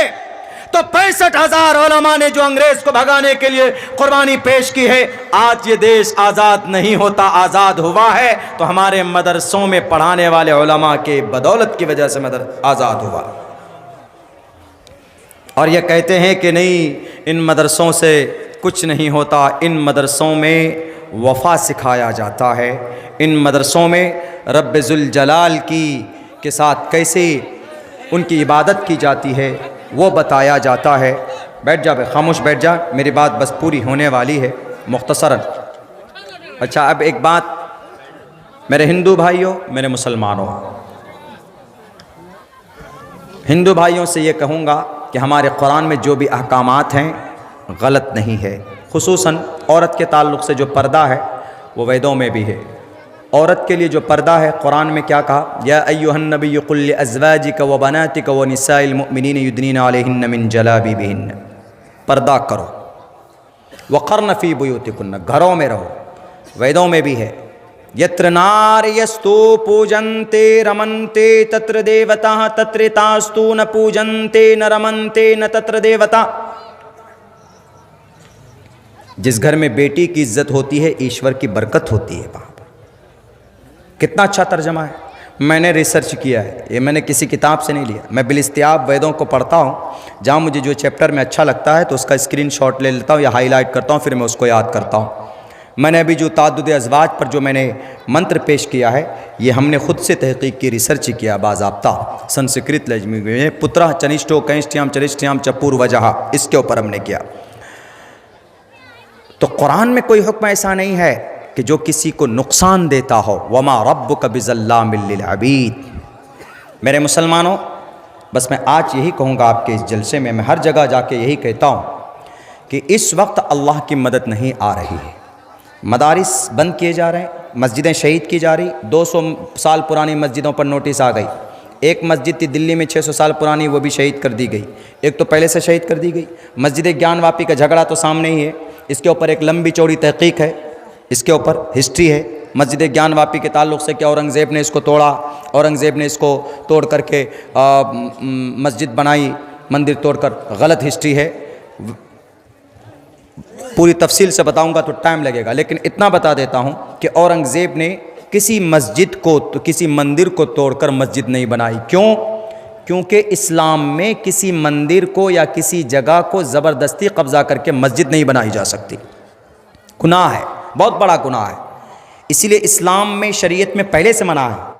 तो 65,000 उलमा ने जो अंग्रेज को भगाने के लिए कुर्बानी पेश की है, आज ये देश आज़ाद नहीं होता। आज़ाद हुआ है तो हमारे मदरसों में पढ़ाने वाले उलमा के बदौलत की वजह से आज़ाद हुआ। और ये कहते हैं कि नहीं, इन मदरसों से कुछ नहीं होता, इन मदरसों में वफ़ा सिखाया जाता है, इन मदरसों में रब्ब ज़ुल जलाल के साथ कैसे उनकी इबादत की जाती है वो बताया जाता है। बैठ जा भाई, खामोश बैठ जा, मेरी बात बस पूरी होने वाली है मुख्तसरन। अच्छा, अब एक बात मेरे हिंदू भाइयों, मेरे मुसलमानों, हिंदू भाइयों से ये कहूँगा कि हमारे कुरान में जो भी अहकामात हैं गलत नहीं है। खुसूसन औरत के ताल्लुक़ से जो पर्दा है वो वेदों में भी है। औरत के लिए जो पर्दा है कुरान में क्या कहा? या अय्युहन नबिय्यु कुल लिअज़वाजिका व बनातिका व निसाइल मुमिनीन युदनीना अलैहिन्ना मिन जलाबिबिहिन्न। पर्दा करो। वक़र्न फ़ी बुयूतिकुन्न, घरों में रहो। वेदों में भी है, यत्र नार्यस्तु पूजन्ते रमन्ते तत्र देवताः तत्र तास्तु न पूजन्ते न रमन्ते न तत्र देवता। जिस घर में बेटी की इज्जत होती है ईश्वर की बरकत होती है। वहाँ पर कितना अच्छा तर्जमा है, मैंने रिसर्च किया है, ये मैंने किसी किताब से नहीं लिया। मैं बिलिस्तियाब वेदों को पढ़ता हूँ, जहाँ मुझे जो चैप्टर में अच्छा लगता है तो उसका स्क्रीनशॉट ले लेता हूँ या हाईलाइट करता हूँ, फिर मैं उसको याद करता हूँ। मैंने अभी जो ताद्दुद अज़वाज पर जो मैंने मंत्र पेश किया है, ये हमने ख़ुद से तहक़ीक़ की, रिसर्च किया बाज़ाब्ता संस्कृत लज़्मी में। पुत्र चनिष्ठो कैष्ठ्याम चरिष्ठ्याम चपूर वजहा, इसके ऊपर हमने किया। तो कुरान में कोई हुक्म ऐसा नहीं है कि जो किसी को नुकसान देता हो। वमा रब्बुका बिज़ल्लामिल लिल अबीद। मेरे मुसलमानों, बस मैं आज यही कहूँगा आपके इस जलसे में, मैं हर जगह जाके यही कहता हूँ कि इस वक्त अल्लाह की मदद नहीं आ रही है। मदारिस बंद किए जा रहे हैं, मस्जिदें शहीद की जा रही। 200 साल पुरानी मस्जिदों पर नोटिस आ गई। एक मस्जिद थी दिल्ली में 600 साल पुरानी, वो भी शहीद कर दी गई। एक तो पहले से शहीद कर दी गई। मस्जिद ज्ञानवापी का झगड़ा तो सामने ही है, इसके ऊपर एक लंबी चौड़ी तहक़ीक़ है, इसके ऊपर हिस्ट्री है। मस्जिद ज्ञानवापी के ताल्लुक़ से क्या औरंगज़ेब ने इसको तोड़ा, औरंगज़ेब ने इसको तोड़ करके मस्जिद बनाई, मंदिर तोड़कर, गलत हिस्ट्री है। पूरी तफसील से बताऊंगा तो टाइम लगेगा, लेकिन इतना बता देता हूं कि औरंगज़ेब ने किसी मस्जिद को तो किसी मंदिर को तोड़कर मस्जिद नहीं बनाई। क्यों? क्योंकि इस्लाम में किसी मंदिर को या किसी जगह को ज़बरदस्ती कब्ज़ा करके मस्जिद नहीं बनाई जा सकती। गुनाह है, बहुत बड़ा गुनाह है। इसीलिए इस्लाम में शरीयत में पहले से मना है।